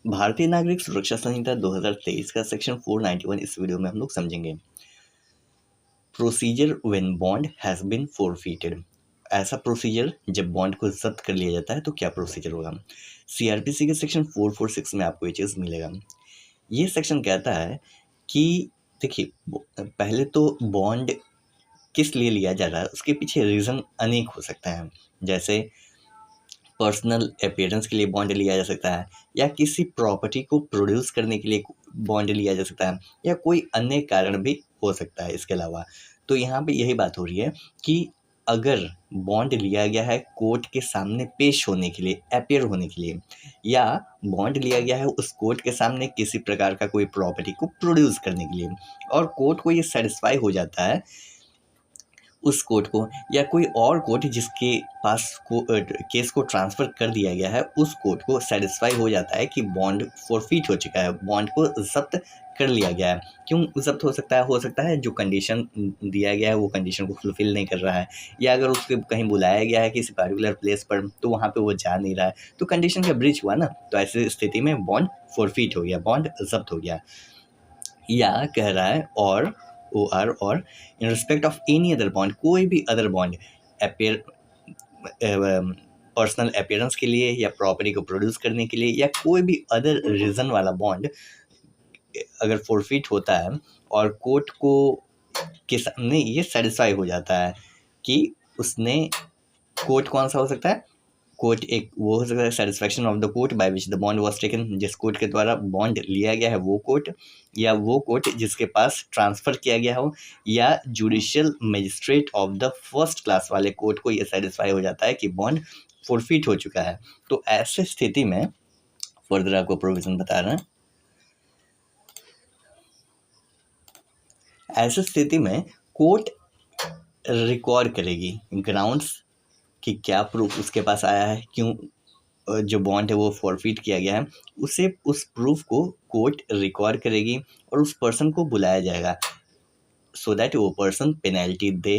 भारतीय नागरिक सुरक्षा संहिता 2023 का सेक्शन 491 इस वीडियो में हम लोग समझेंगे। Procedure when bond has been forfeited. ऐसा प्रोसीजर जब बॉन्ड को जब्त कर लिया जाता है तो क्या प्रोसीजर होगा। सीआरपीसी के सेक्शन 446 में आपको ये चीज़ मिलेगा। ये सेक्शन कहता है कि देखिए, पहले तो बॉन्ड किस लिए लिया जा रहा है उसके पीछे रीज़न अनेक हो सकते हैं। जैसे पर्सनल अपीयरेंस के लिए बॉन्ड लिया जा सकता है, या किसी प्रॉपर्टी को प्रोड्यूस करने के लिए बॉन्ड लिया जा सकता है, या कोई अन्य कारण भी हो सकता है इसके अलावा। तो यहाँ पे यही बात हो रही है कि अगर बॉन्ड लिया गया है कोर्ट के सामने पेश होने के लिए, अपीयर होने के लिए, या बॉन्ड लिया गया है उस कोर्ट के सामने किसी प्रकार का कोई प्रॉपर्टी को प्रोड्यूस करने के लिए, और कोर्ट को ये सेटिस्फाई हो जाता है उस कोर्ट को, या कोई और कोर्ट जिसके पास केस को ट्रांसफ़र कर दिया गया है, उस कोर्ट को सेटिस्फाई हो जाता है कि बॉन्ड फोरफीट हो चुका है, बॉन्ड को ज़ब्त कर लिया गया है। क्यों ज़ब्त हो सकता है जो कंडीशन दिया गया है वो कंडीशन को फुलफ़िल नहीं कर रहा है, या अगर उसके कहीं बुलाया गया है किसी पार्टिकुलर प्लेस पर तो वहाँ पे वो जा नहीं रहा है, तो कंडीशन का ब्रीच हुआ ना। तो ऐसी स्थिति में बॉन्ड फोरफीट हो गया, बॉन्ड ज़ब्त हो गया। या कह रहा है और और in respect of any other bond, कोई भी other bond appear personal appearance के लिए, या प्रॉपर्टी को प्रोड्यूस करने के लिए, या कोई भी अदर रीज़न वाला बॉन्ड अगर फोरफीट होता है और कोर्ट को के सामने ये सेटिस्फाई हो जाता है कि उसने, कोर्ट कौन सा हो सकता है, कोर्ट एक वो हो सकता है satisfaction of the court by which the bond was taken, जिस कोर्ट के द्वारा बॉन्ड लिया गया है वो कोर्ट, या वो कोर्ट जिसके पास ट्रांसफ़र किया गया हो, या judicial magistrate of the first class वाले कोर्ट को ये सेटिस्फाई हो जाता है कि बॉन्ड फोरफीट हो चुका है। तो ऐसे स्थिति में फर्दर आपको प्रोविज़न बता रहे हैं। ऐसी स्थिति में कोर्ट रिकॉर्ड करेगी ग्राउंड्स कि क्या प्रूफ उसके पास आया है, क्यों जो बॉन्ड है वो फॉरफिट किया गया है, उसे उस प्रूफ को कोर्ट रिकॉर्ड करेगी और उस पर्सन को बुलाया जाएगा, सो दैट वो पर्सन पेनल्टी दे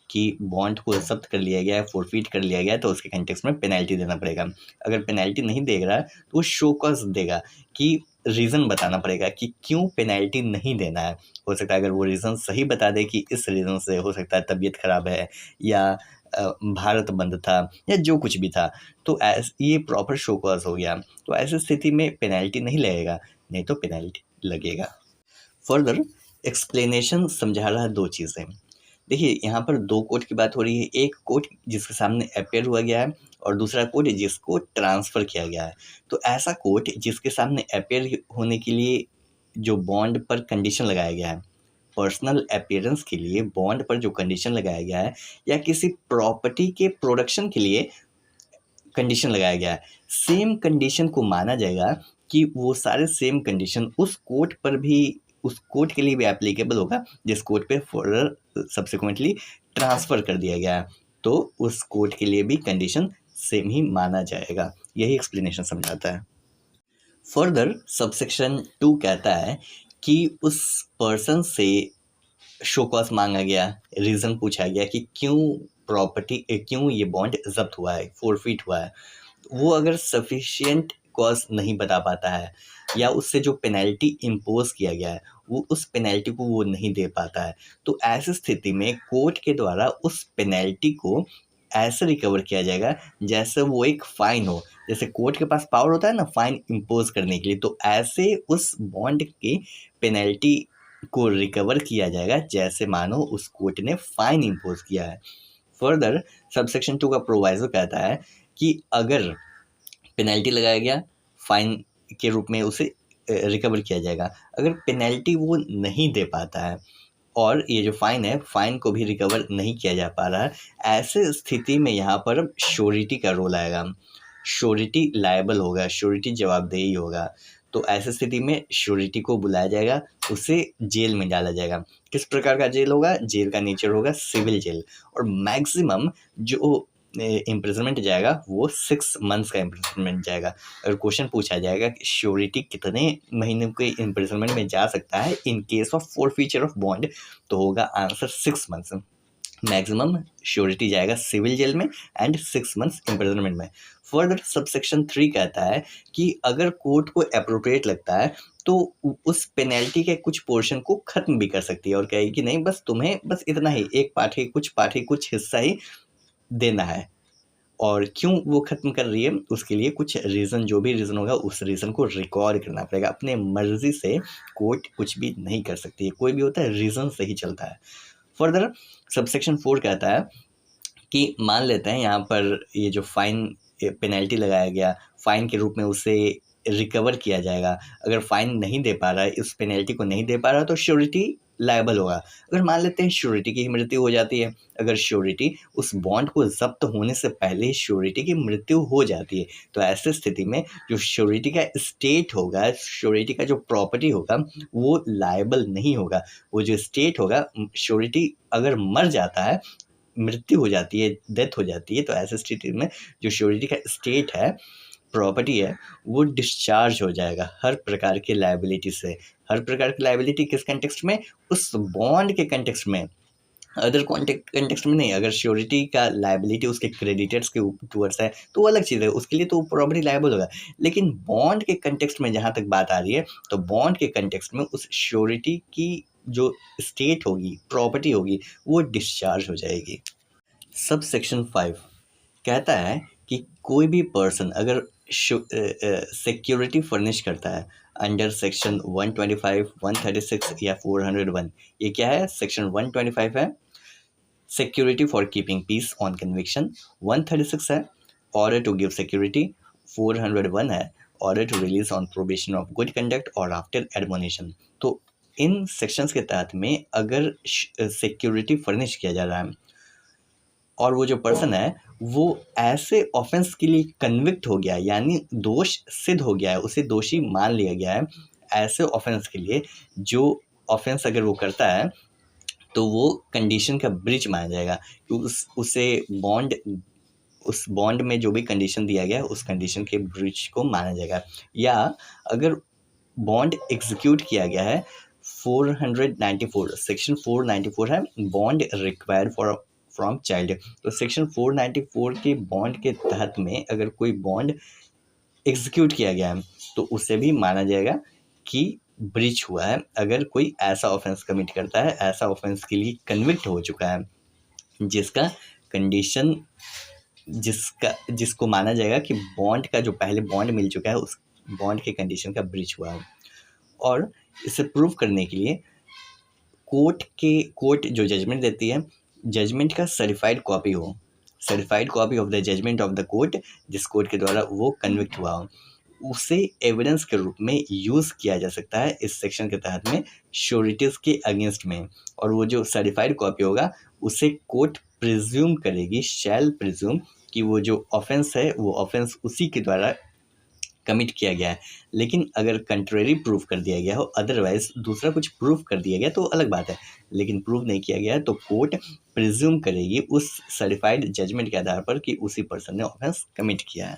कि बॉन्ड को जब्त कर लिया गया है, फॉरफिट कर लिया गया है, तो उसके कंटेक्स्ट में पेनल्टी देना पड़ेगा। अगर पेनल्टी नहीं दे रहा है तो वो शो कॉज देगा कि रीज़न बताना पड़ेगा कि क्यों पेनल्टी नहीं देना है। हो सकता है अगर वो रीज़न सही बता दे कि इस रीज़न से हो सकता है तबीयत ख़राब है, या भारत बंद था, या जो कुछ भी था, तो ये प्रॉपर शो कॉज हो गया। तो ऐसी स्थिति में पेनल्टी नहीं लगेगा, नहीं तो पेनल्टी लगेगा। फर्दर एक्सप्लेनेशन समझा रहा है दो चीज़ें। देखिए, यहाँ पर दो कोर्ट की बात हो रही है, एक कोर्ट जिसके सामने अपीयर हुआ गया है और दूसरा कोर्ट जिसको ट्रांसफ़र किया गया है। तो ऐसा कोर्ट जिसके सामने अपीयर होने के लिए जो बॉन्ड पर कंडीशन लगाया गया है, पर्सनल अपीयरेंस के लिए बॉन्ड पर जो कंडीशन लगाया गया है, या किसी प्रॉपर्टी के प्रोडक्शन के लिए कंडीशन लगाया गया है, सेम कंडीशन को माना जाएगा कि वो सारे सेम कंडीशन उस कोर्ट पर भी, उस कोर्ट के लिए भी एप्लीकेबल होगा जिस कोर्ट पे फर्दर सब्सिक्वेंटली ट्रांसफ़र कर दिया गया है, तो उस कोर्ट के लिए भी कंडीशन सेम ही माना जाएगा। यही एक्सप्लेनेशन समझाता है। फर्दर सबसेक्शन 2 कहता है कि उस पर्सन से शो कॉज मांगा गया, रीज़न पूछा गया कि क्यों ये बॉन्ड जब्त हुआ है, फोरफिट हुआ है, वो अगर सफिशिएंट कॉज नहीं बता पाता है, या उससे जो पेनल्टी इम्पोज किया गया है वो उस पेनल्टी को वो नहीं दे पाता है, तो ऐसी स्थिति में कोर्ट के द्वारा उस पेनल्टी को ऐसे रिकवर किया जाएगा जैसे वो एक फ़ाइन हो। जैसे कोर्ट के पास पावर होता है ना फ़ाइन इम्पोज करने के लिए, तो ऐसे उस बॉन्ड की पेनल्टी को रिकवर किया जाएगा जैसे मानो उस कोर्ट ने फ़ाइन इम्पोज किया है। फर्दर सबसेक्शन 2 का प्रोवाइज़ो कहता है कि अगर पेनल्टी लगाया गया, फ़ाइन के रूप में उसे रिकवर किया जाएगा। अगर पेनल्टी वो नहीं दे पाता है और ये जो फ़ाइन है, फ़ाइन को भी रिकवर नहीं किया जा पा रहा है, ऐसे स्थिति में यहाँ पर श्योरिटी का रोल आएगा। श्योरिटी लायबल होगा, श्योरिटी जवाबदेही होगा। तो ऐसी स्थिति में श्योरिटी को बुलाया जाएगा, उसे जेल में डाला जाएगा। किस प्रकार का जेल होगा? जेल का नेचर होगा सिविल जेल, और मैक्सिमम जो इम्प्रिजनमेंट जाएगा वो 6 मंथ्स का इम्प्रिजनमेंट जाएगा। अगर क्वेश्चन पूछा जाएगा कि श्योरिटी कितने महीने के इम्प्रिजनमेंट में जा सकता है in case of forfeiture of bond, तो होगा आंसर 6 मंथ्स। मैक्सिमम श्योरिटी जाएगा सिविल जेल में एंड 6 मंथ्स इम्प्रिजनमेंट में। फर्दर सबसेक्शन 3 कहता है कि अगर कोर्ट को अप्रोप्रिएट लगता है तो उस पेनल्टी के कुछ पोर्शन को खत्म भी कर सकती है और कहेगी कि नहीं बस तुम्हें बस इतना ही, एक पार्ट ही कुछ हिस्सा ही देना है। और क्यों वो खत्म कर रही है उसके लिए कुछ रीज़न, जो भी रीज़न होगा उस रीज़न को रिकॉर्ड करना पड़ेगा। अपने मर्जी से कोर्ट कुछ भी नहीं कर सकती है, कोई भी होता है रीज़न से ही चलता है। फर्दर सबसेक्शन 4 कहता है कि मान लेते हैं यहाँ पर ये जो फाइन पेनल्टी लगाया गया, फाइन के रूप में उसे रिकवर किया जाएगा। अगर फाइन नहीं दे पा रहा है, इस पेनल्टी को नहीं दे पा रहा तो श्योरिटी लायबल होगा। अगर मान लेते हैं श्योरिटी की मृत्यु हो जाती है, अगर श्योरिटी उस बॉन्ड को जब्त होने से पहले ही श्योरिटी की मृत्यु हो जाती है, तो ऐसी स्थिति में जो श्योरिटी का स्टेट होगा, श्योरिटी का जो प्रॉपर्टी होगा वो लायबल नहीं होगा। वो जो स्टेट होगा, श्योरिटी अगर मर जाता है, मृत्यु हो जाती है, डेथ हो जाती है, तो ऐसे स्थिति में जो श्योरिटी का स्टेट है, प्रॉपर्टी है, वो डिस्चार्ज हो जाएगा हर प्रकार की लायबिलिटी से। हर प्रकार की लायबिलिटी किस कंटेक्स्ट में? उस बॉन्ड के कंटेक्स्ट में, अदर कंटेक्स्ट में नहीं। अगर श्योरिटी का लायबिलिटी उसके क्रेडिटर्स के टूवर्ड्स है तो वो अलग चीज़ है, उसके लिए तो प्रॉपर्टी लायबल होगा। लेकिन बॉन्ड के कंटेक्स्ट में जहाँ तक बात आ रही है, तो बॉन्ड के कंटेक्स्ट में उस श्योरिटी की जो स्टेट होगी, प्रॉपर्टी होगी, वो डिस्चार्ज हो जाएगी। सब सेक्शन 5 कहता है कि कोई भी पर्सन अगर सिक्योरिटी फर्निश करता है अंडर सेक्शन 125, 136 या 401, ये क्या है? सेक्शन 125 है security for keeping peace on conviction, 136 है ऑर्डर टू गिव सिक्योरिटी, 401 है order to release on probation of good conduct और आफ्टर एडमोनिशन। तो इन सेक्शंस के तहत में अगर सिक्योरिटी फर्निश किया जा रहा है और वो जो पर्सन है वो ऐसे ऑफेंस के लिए कन्विक्ट हो गया, यानी दोष सिद्ध हो गया है, उसे दोषी मान लिया गया है ऐसे ऑफेंस के लिए, जो ऑफेंस अगर वो करता है तो वो कंडीशन का ब्रीच माना जाएगा कि उस बॉन्ड में जो भी कंडीशन दिया गया है उस कंडीशन के ब्रीच को माना जाएगा। या अगर बॉन्ड एग्जीक्यूट किया गया है, 494 सेक्शन 494 है bond required for from child, तो सेक्शन 494 के बॉन्ड के तहत में अगर कोई बॉन्ड एग्जीक्यूट किया गया है तो उसे भी माना जाएगा कि ब्रीच हुआ है। अगर कोई ऐसा ऑफेंस कमिट करता है, ऐसा ऑफेंस के लिए कन्विक्ट हो चुका है जिसका कंडीशन जिसको माना जाएगा कि बॉन्ड का जो पहले बॉन्ड मिल चुका है उस बॉन्ड के कंडीशन का ब्रीच हुआ है। और इसे प्रूव करने के लिए कोर्ट जो जजमेंट देती है, जजमेंट का सर्टिफाइड कॉपी हो, certified copy of the judgement of the court, जिस कोर्ट के द्वारा वो कन्विक्ट हुआ हो, उसे एविडेंस के रूप में यूज़ किया जा सकता है इस सेक्शन के तहत में श्योरिटीज़ के अगेंस्ट में। और वो जो सर्टिफाइड कॉपी होगा उसे कोर्ट प्रिज्यूम करेगी, शैल प्रिज्यूम, कि वो जो ऑफेंस है वो ऑफेंस उसी के द्वारा कमिट किया गया है। लेकिन अगर कंट्रेरी प्रूफ कर दिया गया हो, अदरवाइज दूसरा कुछ प्रूफ कर दिया गया तो अलग बात है, लेकिन प्रूफ नहीं किया गया है तो कोर्ट प्रिज्यूम करेगी उस सर्टिफाइड जजमेंट के आधार पर कि उसी पर्सन ने ऑफेंस कमिट किया है।